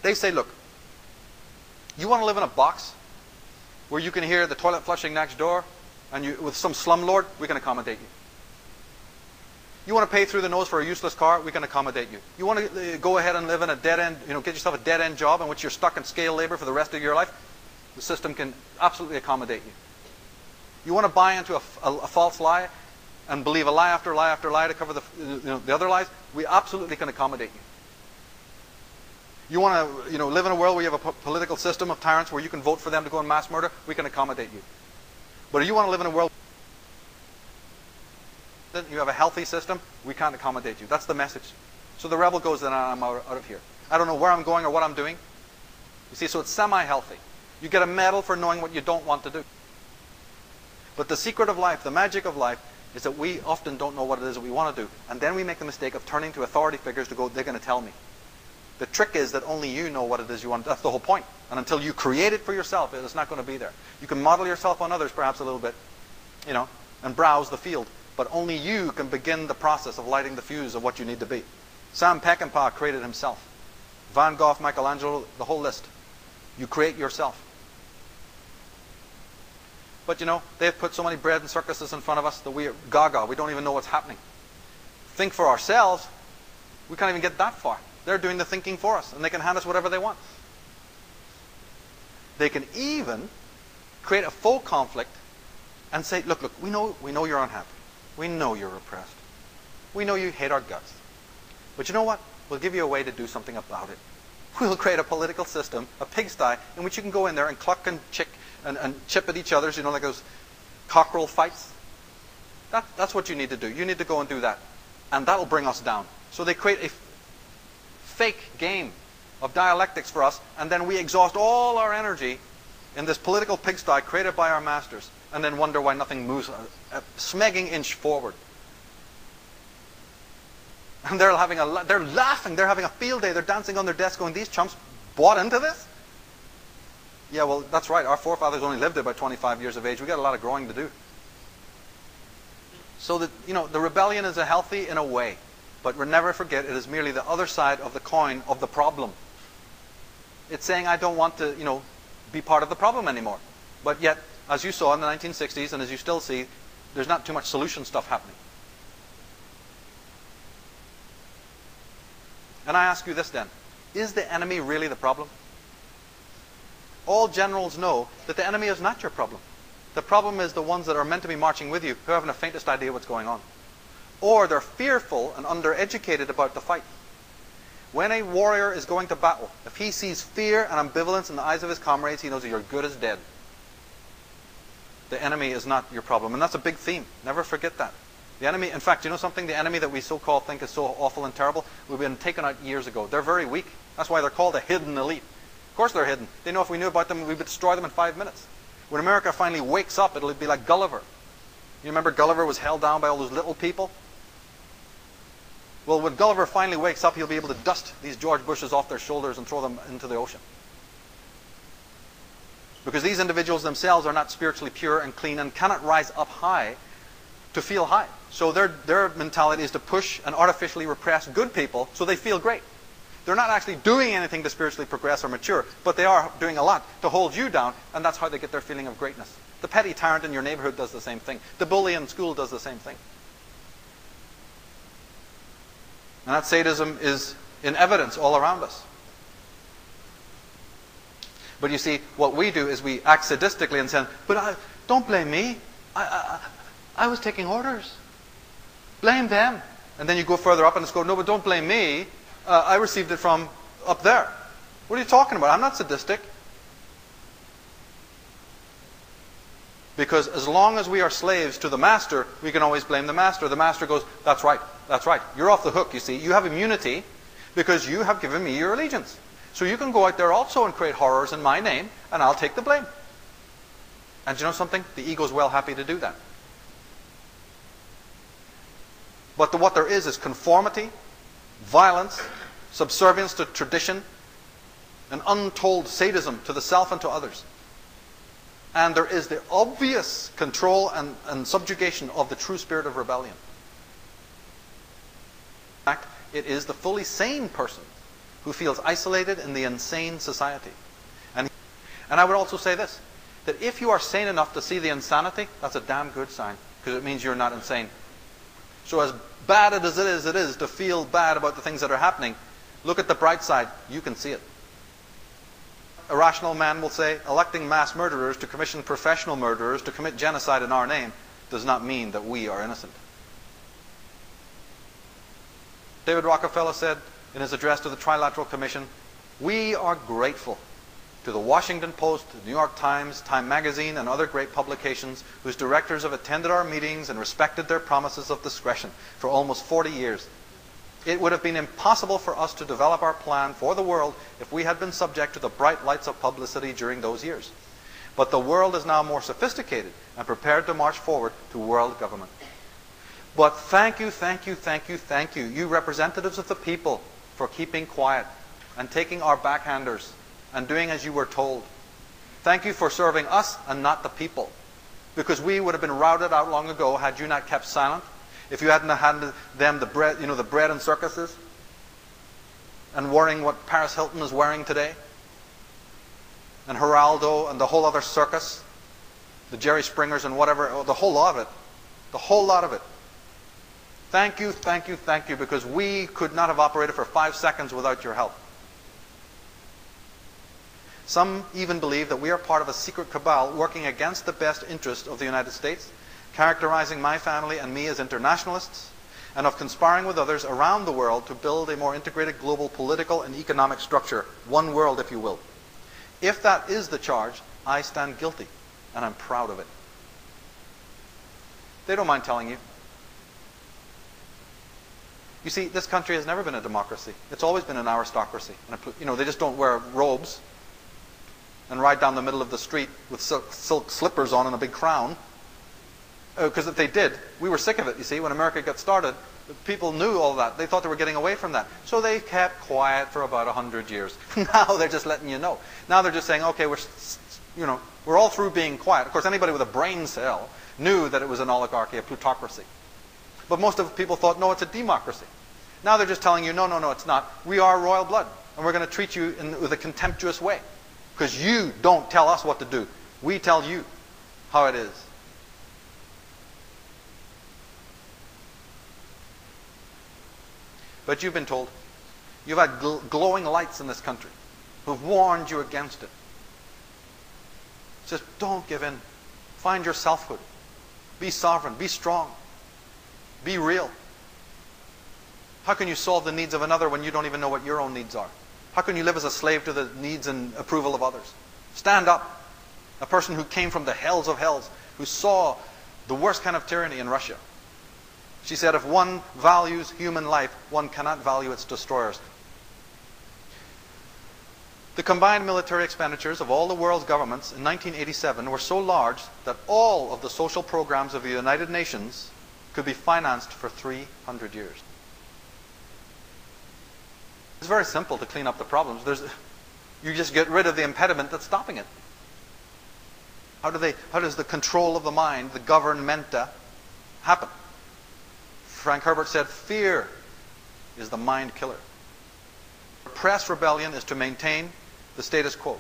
They say, look, you want to live in a box where you can hear the toilet flushing next door, and with some slumlord, we can accommodate you. You want to pay through the nose for a useless car, we can accommodate you. You want to go ahead and live in a dead-end, get yourself a dead-end job in which you're stuck in scale labor for the rest of your life, the system can absolutely accommodate you. You want to buy into a false lie and believe a lie after lie after lie to cover the other lies, we absolutely can accommodate you. You want to live in a world where you have a political system of tyrants where you can vote for them to go and mass murder, we can accommodate you. But if you want to live in a world that you have a healthy system, we can't accommodate you. That's the message. So the rebel goes, then I'm out of here. I don't know where I'm going or what I'm doing. You see, so it's semi-healthy. You get a medal for knowing what you don't want to do. But the secret of life, the magic of life, is that we often don't know what it is that we want to do. And then we make the mistake of turning to authority figures to go, they're going to tell me. The trick is that only you know what it is you want. That's the whole point. And until you create it for yourself, it's not going to be there. You can model yourself on others perhaps a little bit, and browse the field. But only you can begin the process of lighting the fuse of what you need to be. Sam Peckinpah created himself. Van Gogh, Michelangelo, the whole list. You create yourself. But they've put so many bread and circuses in front of us that we're gaga. We don't even know what's happening. Think for ourselves, we can't even get that far. They're doing the thinking for us, and they can hand us whatever they want. They can even create a faux conflict and say, look, we know you're unhappy. We know you're oppressed. We know you hate our guts. But you know what? We'll give you a way to do something about it. We'll create a political system, a pigsty, in which you can go in there and cluck and chip at each other's, like those cockerel fights. That's what you need to do. You need to go and do that. And that'll bring us down. So they create a fake game of dialectics for us, and then we exhaust all our energy in this political pigsty created by our masters, and then wonder why nothing moves a smegging inch forward. And they're laughing, they're having a field day, they're dancing on their desk going, these chumps bought into this? Yeah, well, that's right, our forefathers only lived about 25 years of age. We got a lot of growing to do. So that, the rebellion is healthy in a way, but never forget it is merely the other side of the coin of the problem. It's saying, I don't want to, be part of the problem anymore. But yet, as you saw in the 1960s, and as you still see, there's not too much solution stuff happening. And I ask you this then, is the enemy really the problem? All generals know that the enemy is not your problem. The problem is the ones that are meant to be marching with you who haven't the faintest idea what's going on. Or they're fearful and undereducated about the fight. When a warrior is going to battle, if he sees fear and ambivalence in the eyes of his comrades, he knows that you're good as dead. The enemy is not your problem. And that's a big theme. Never forget that. The enemy, in fact, something? The enemy that we so-called think is so awful and terrible, we've been taken out years ago. They're very weak. That's why they're called a hidden elite. Of course they're hidden. They know if we knew about them, we would destroy them in 5 minutes. When America finally wakes up, it'll be like Gulliver. You remember Gulliver was held down by all those little people? Well, when Gulliver finally wakes up, he'll be able to dust these George Bushes off their shoulders and throw them into the ocean. Because these individuals themselves are not spiritually pure and clean and cannot rise up high to feel high. So their mentality is to push and artificially repress good people so they feel great. They're not actually doing anything to spiritually progress or mature, but they are doing a lot to hold you down, and that's how they get their feeling of greatness. The petty tyrant in your neighborhood does the same thing. The bully in school does the same thing. And that sadism is in evidence all around us. But you see, what we do is we act sadistically and say, but don't blame me. I was taking orders. Blame them. And then you go further up and it's go, no, but don't blame me. I received it from up there. What are you talking about? I'm not sadistic. Because as long as we are slaves to the master, we can always blame the master. The master goes, that's right, that's right. You're off the hook, you see. You have immunity because you have given me your allegiance. So you can go out there also and create horrors in my name, and I'll take the blame. And you know something? The ego is well happy to do that. But what there is conformity, violence, subservience to tradition, an untold sadism to the self and to others. And there is the obvious control and subjugation of the true spirit of rebellion. In fact, it is the fully sane person who feels isolated in the insane society. And I would also say this, that if you are sane enough to see the insanity, that's a damn good sign, because it means you're not insane. So as bad as it is to feel bad about the things that are happening, look at the bright side. You can see it. A rational man will say, electing mass murderers to commission professional murderers to commit genocide in our name does not mean that we are innocent. David Rockefeller said in his address to the Trilateral Commission, we are grateful to the Washington Post, the New York Times, Time Magazine, and other great publications whose directors have attended our meetings and respected their promises of discretion for almost 40 years. It would have been impossible for us to develop our plan for the world if we had been subject to the bright lights of publicity during those years. But the world is now more sophisticated and prepared to march forward to world government. But thank you, you representatives of the people, for keeping quiet and taking our backhanders and doing as you were told. Thank you for serving us and not the people, because we would have been routed out long ago had you not kept silent. If you hadn't handed them the bread, the bread and circuses, and wearing what Paris Hilton is wearing today, and Geraldo and the whole other circus, the Jerry Springers and whatever, the whole lot of it. Thank you, because we could not have operated for 5 seconds without your help. Some even believe that we are part of a secret cabal working against the best interest of the United States, characterizing my family and me as internationalists, and of conspiring with others around the world to build a more integrated global political and economic structure, one world, if you will. If that is the charge, I stand guilty, and I'm proud of it. They don't mind telling you. You see, this country has never been a democracy. It's always been an aristocracy. And they just don't wear robes and ride down the middle of the street with silk slippers on and a big crown. Because if they did, we were sick of it, you see. When America got started, people knew all that. They thought they were getting away from that. So they kept quiet for about 100 years. Now they're just letting you know. Now they're just saying, okay, we're all through being quiet. Of course, anybody with a brain cell knew that it was an oligarchy, a plutocracy. But most of the people thought, no, it's a democracy. Now they're just telling you, no, it's not. We are royal blood, and we're going to treat you with a contemptuous way. Because you don't tell us what to do. We tell you how it is. But you've been told. You've had glowing lights in this country who've warned you against it. Just don't give in. Find your selfhood. Be sovereign. Be strong. Be real. How can you solve the needs of another when you don't even know what your own needs are? How can you live as a slave to the needs and approval of others? Stand up. A person who came from the hells of hells, who saw the worst kind of tyranny in Russia. She said, if one values human life, one cannot value its destroyers. The combined military expenditures of all the world's governments in 1987 were so large that all of the social programs of the United Nations could be financed for 300 years. It's very simple to clean up the problems. You just get rid of the impediment that's stopping it. How does the control of the mind, the governmenta, happen? Frank Herbert said, fear is the mind killer. Repress rebellion is to maintain the status quo,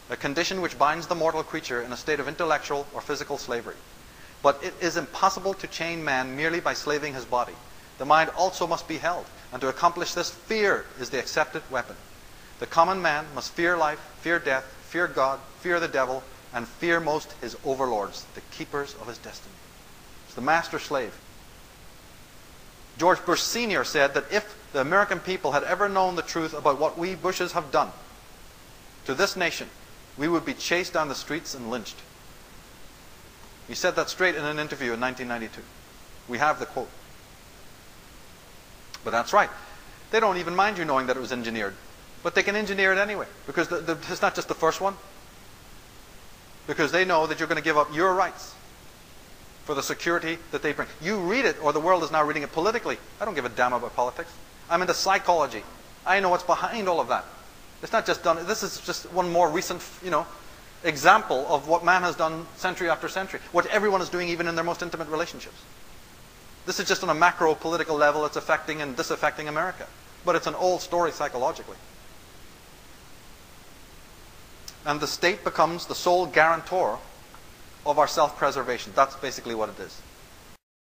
a condition which binds the mortal creature in a state of intellectual or physical slavery. But it is impossible to chain man merely by slaving his body. The mind also must be held, and to accomplish this, fear is the accepted weapon. The common man must fear life, fear death, fear God, fear the devil, and fear most his overlords, the keepers of his destiny. It's the master-slave. George Bush Sr. said that if the American people had ever known the truth about what we Bushes have done to this nation, we would be chased down the streets and lynched. He said that straight in an interview in 1992. We have the quote. But that's right. They don't even mind you knowing that it was engineered. But they can engineer it anyway. Because it's not just the first one. Because they know that you're going to give up your rights for the security that they bring. You read it, or the world is now reading it politically. I don't give a damn about politics. I'm into psychology. I know what's behind all of that. It's not just done. This is just one more recent, example of what man has done century after century. What everyone is doing even in their most intimate relationships. This is just on a macro political level. It's affecting and disaffecting America. But it's an old story psychologically. And the state becomes the sole guarantor of our self-preservation. That's basically what it is.